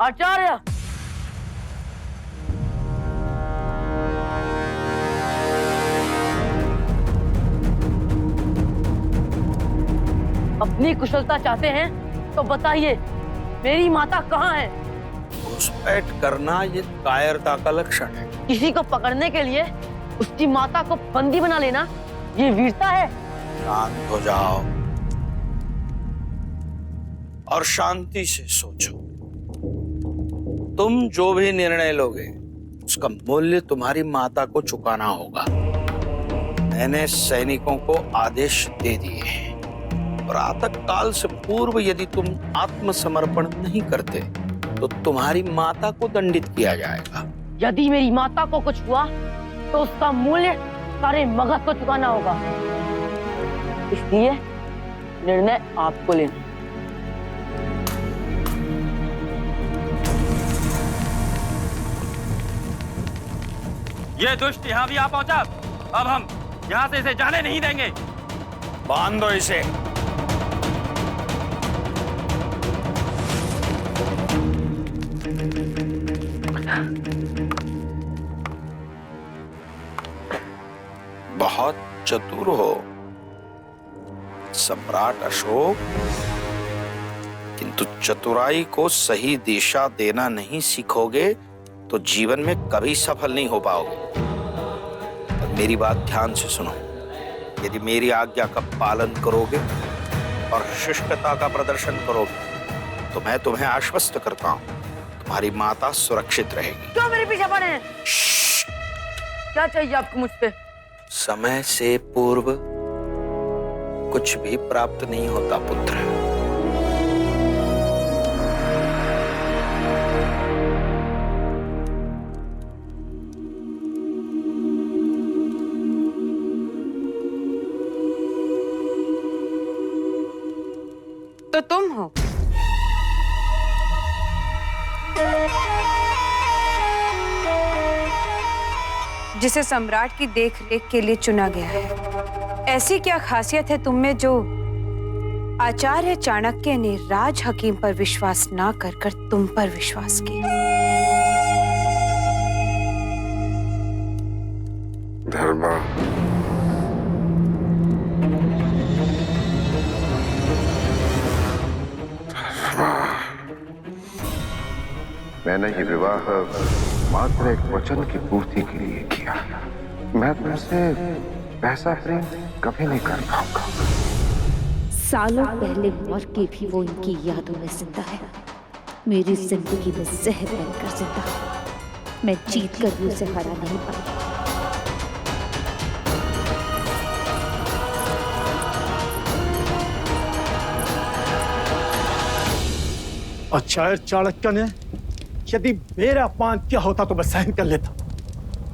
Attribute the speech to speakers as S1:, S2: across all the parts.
S1: आचार्य, अपनी कुशलता चाहते हैं तो बताइए, मेरी माता कहाँ है?
S2: घुसपैठ करना ये कायरता का लक्षण है।
S1: किसी को पकड़ने के लिए उसकी माता को बंदी बना लेना, ये वीरता है?
S2: शांत हो जाओ और शांति से सोचो। तुम जो भी निर्णय लोगे उसका मूल्य तुम्हारी माता को चुकाना होगा। मैंने सैनिकों को आदेश दे दिए हैं, प्रातः काल से पूर्व यदि तुम आत्मसमर्पण नहीं करते तो तुम्हारी माता को दंडित किया जाएगा।
S1: यदि मेरी माता को कुछ हुआ तो उसका मूल्य सारे मगध को चुकाना होगा, इसलिए निर्णय आपको लेना।
S3: ये दुष्ट यहाँ भी आ पहुंचा। अब हम यहाँ से इसे जाने नहीं देंगे।
S2: बांध दो इसे। बहुत चतुर हो सम्राट अशोक, किंतु चतुराई को सही दिशा देना नहीं सीखोगे तो जीवन में कभी सफल नहीं हो पाओगे। और मेरी बात ध्यान से सुनो, यदि मेरी आज्ञा का पालन करोगे और शिष्टता का प्रदर्शन करोगे तो मैं तुम्हें आश्वस्त करता हूं, तुम्हारी माता सुरक्षित रहेगी।
S1: क्यों मेरे पीछे पड़े हैं? क्या चाहिए आपको मुझसे?
S2: समय से पूर्व कुछ भी प्राप्त नहीं होता पुत्र।
S4: तो तुम हो? जिसे सम्राट की देखरेख के लिए चुना गया है। ऐसी क्या खासियत है तुम में जो आचार्य चाणक्य ने राज हकीम पर विश्वास ना कर तुम पर विश्वास किया?
S5: धर्मा, मैंने ये विवाह मात्र एक वचन की पूर्ति के लिए किया। मैं तुमसे पैसा प्रेम कभी नहीं कर पाऊंगा।
S6: सालों पहले मर के भी वो इनकी यादों में जिंदा है, मेरी जिंदगी में जहर बनकर जिंदा है। मैं जीत कर भी उसे हरा नहीं पाई।
S7: आचार्य चाणक्य ने यदि मेरा अपमान किया होता तो मैं सहन कर लेता,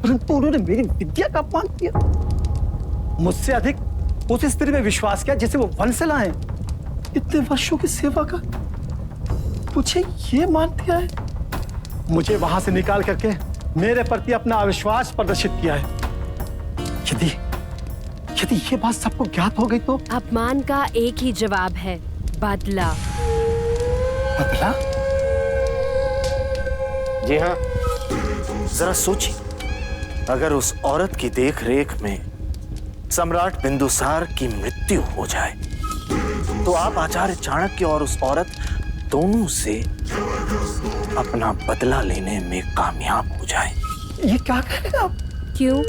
S7: परंतु उन्होंने मेरी विद्या का अपमान किया। मुझसे अधिक उस स्त्री में विश्वास किया जिसे वो वंशला है। इतने वर्षों की सेवा का मुझे ये मान दिया है। मुझे वहां से निकाल करके मेरे प्रति अपना अविश्वास प्रदर्शित किया है। यदि ये बात सबको ज्ञात हो गई तो?
S8: अपमान का एक ही जवाब है, बदला।
S7: बदला?
S9: जी हाँ, जरा सोचिए, अगर उस औरत की देखरेख में सम्राट बिंदुसार की मृत्यु हो जाए तो आप आचार्य चाणक्य और उस औरत दोनों से अपना बदला लेने में कामयाब हो जाए।
S7: ये क्या कहेगा आप?
S8: क्यों?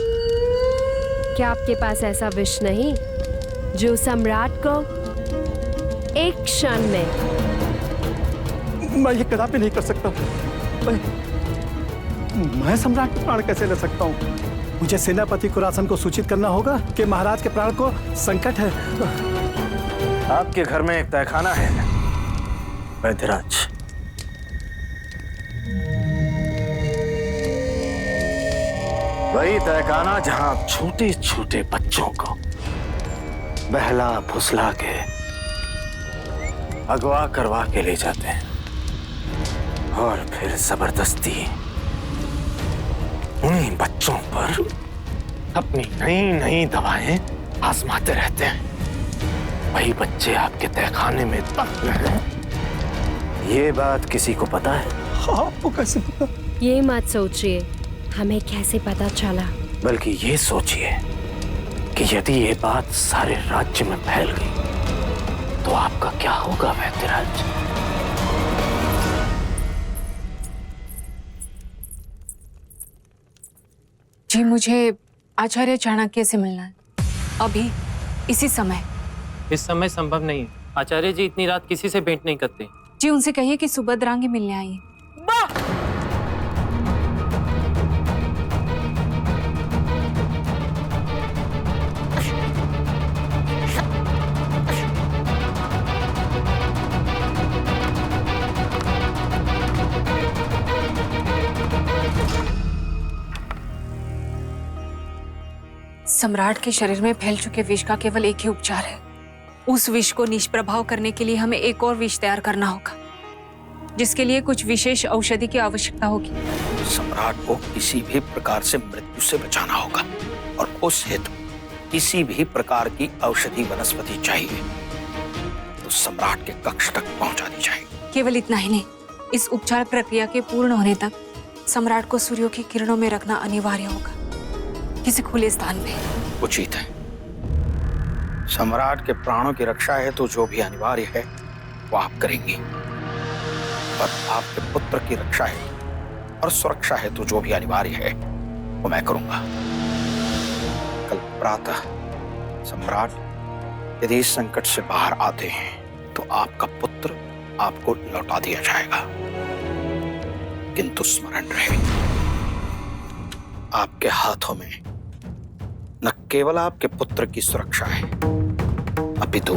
S8: क्या आपके पास ऐसा विष नहीं जो सम्राट को एक क्षण में?
S7: मैं ये कदापि नहीं कर सकता। मैं सम्राट के प्राण कैसे ले सकता हूँ? मुझे सेनापति कुरासन को सूचित करना होगा कि महाराज के प्राण को संकट है।
S9: आपके घर में एक तहखाना है वैद्यराज। वही तहखाना जहां छोटे छोटे बच्चों को बहला फुसला के अगवा करवा के ले जाते हैं और फिर जबरदस्ती उन्हीं बच्चों पर अपनी नई नई दवाएं आजमाते रहते हैं। वही बच्चे आपके तहखाने में दफन हैं। ये बात किसी को पता है?
S7: आपको कैसे पता?
S8: ये मत सोचिए हमें कैसे पता चला।
S9: बल्कि ये सोचिए कि यदि ये बात सारे राज्य में फैल गई तो आपका क्या होगा वैद्यराज?
S4: जी, मुझे आचार्य चाणक्य से मिलना है अभी, इसी समय।
S10: इस समय संभव नहीं है। आचार्य जी इतनी रात किसी से भेंट नहीं करते।
S4: जी, उनसे कहिए कि सुभद्रांगी मिलने आई है। सम्राट के शरीर में फैल चुके विष का केवल एक ही उपचार है। उस विष को निष्प्रभाव करने के लिए हमें एक और विष तैयार करना होगा, जिसके लिए कुछ विशेष औषधि की आवश्यकता होगी।
S2: सम्राट को किसी भी प्रकार से मृत्यु से बचाना होगा और उस हेतु किसी भी प्रकार की औषधि वनस्पति चाहिए तो सम्राट के कक्ष तक पहुंचा दी जाएगी।
S4: केवल इतना ही नहीं, इस उपचार प्रक्रिया के पूर्ण होने तक सम्राट को सूर्यों की किरणों में रखना अनिवार्य होगा, किसी खुले स्थान पे।
S2: उचित है। सम्राट के प्राणों की रक्षा है तो जो भी अनिवार्य है वो आप करेंगी, और आपके पुत्र की रक्षा है और सुरक्षा है तो जो भी अनिवार्य है वो मैं करूंगा। कल प्रातः सम्राट यदि इस संकट से बाहर आते हैं तो आपका पुत्र आपको लौटा दिया जाएगा, किंतु स्मरण रहे आपके हाथों में न केवल आपके पुत्र की सुरक्षा है अपितु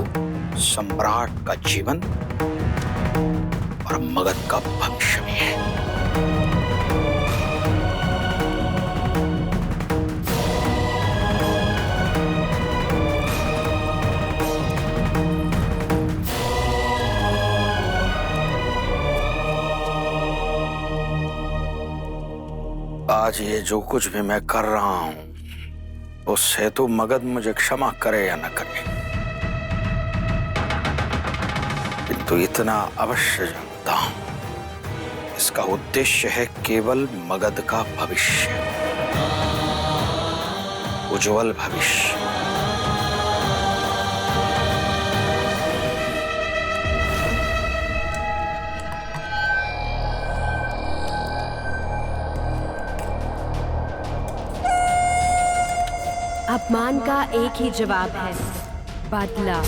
S2: सम्राट का जीवन और मगध का भविष्य भी है। आज ये जो कुछ भी मैं कर रहा हूं उस हेतु मगध मुझे क्षमा करे या न करे, किंतु इतना अवश्य जानता हूं, इसका उद्देश्य है केवल मगध का भविष्य, उज्जवल भविष्य।
S8: अपमान का एक ही जवाब है, बदला।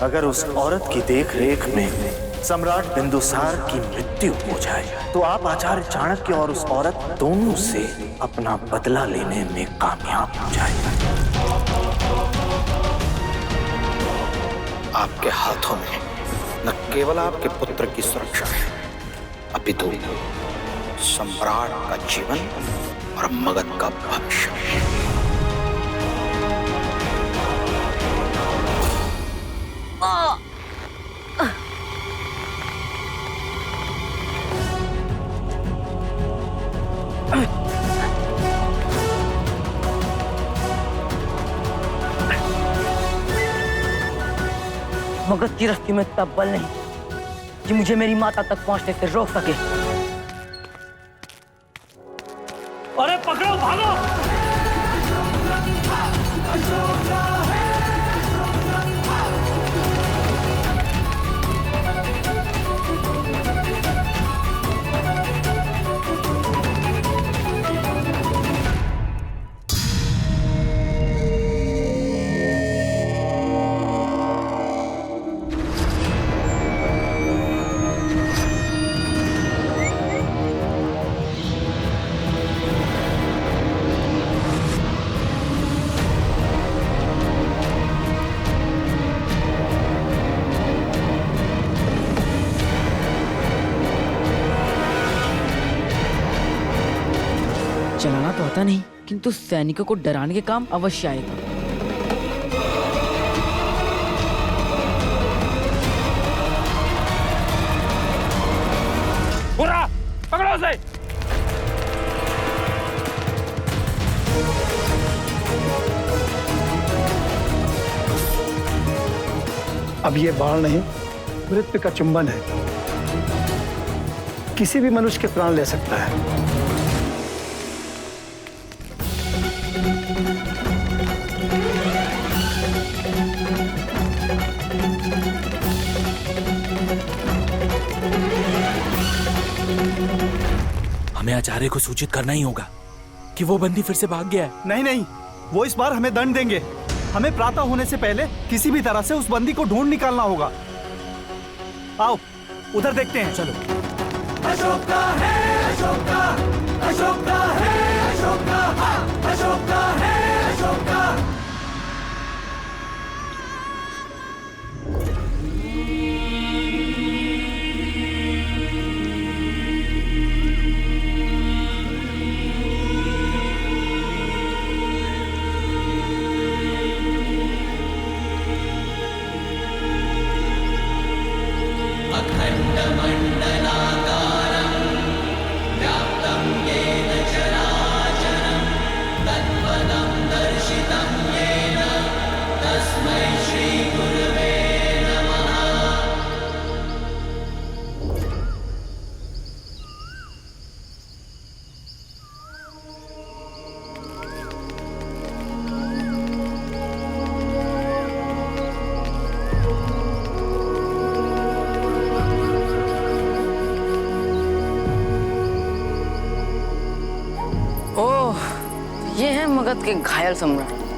S9: अगर उस औरत की देखरेख में सम्राट बिंदुसार की मृत्यु हो जाए तो आप आचार्य चाणक्य और उस औरत दोनों से अपना बदला लेने में कामयाब हो जाएगा।
S2: आपके हाथों में न केवल आपके पुत्र की सुरक्षा है अपितु सम्राट का जीवन और मगध का भविष्य है।
S1: मगध की रस्सी में तब बल नहीं कि मुझे मेरी माता तक पहुंचने से रोक सके।
S3: अरे पकड़ो, भागो!
S1: चलाना तो आता नहीं, किंतु सैनिकों को डराने के काम अवश्य आएगा।
S3: पूरा पकड़ो उसे!
S7: अब ये बाण नहीं, मृत्यु का चुंबन है। किसी भी मनुष्य के प्राण ले सकता है।
S11: हमें आचार्य को सूचित करना ही होगा कि वो बंदी फिर से भाग गया है।
S7: नहीं नहीं, वो इस बार हमें दंड देंगे। हमें प्रातः होने से पहले किसी भी तरह से उस बंदी को ढूंढ निकालना होगा। आओ उधर देखते हैं। चलो।
S12: अशोका है, अशोका, अशोका है, अशोका, अशोका है, अशोका।
S1: ओह, ये है मगध के घायल सम्राट।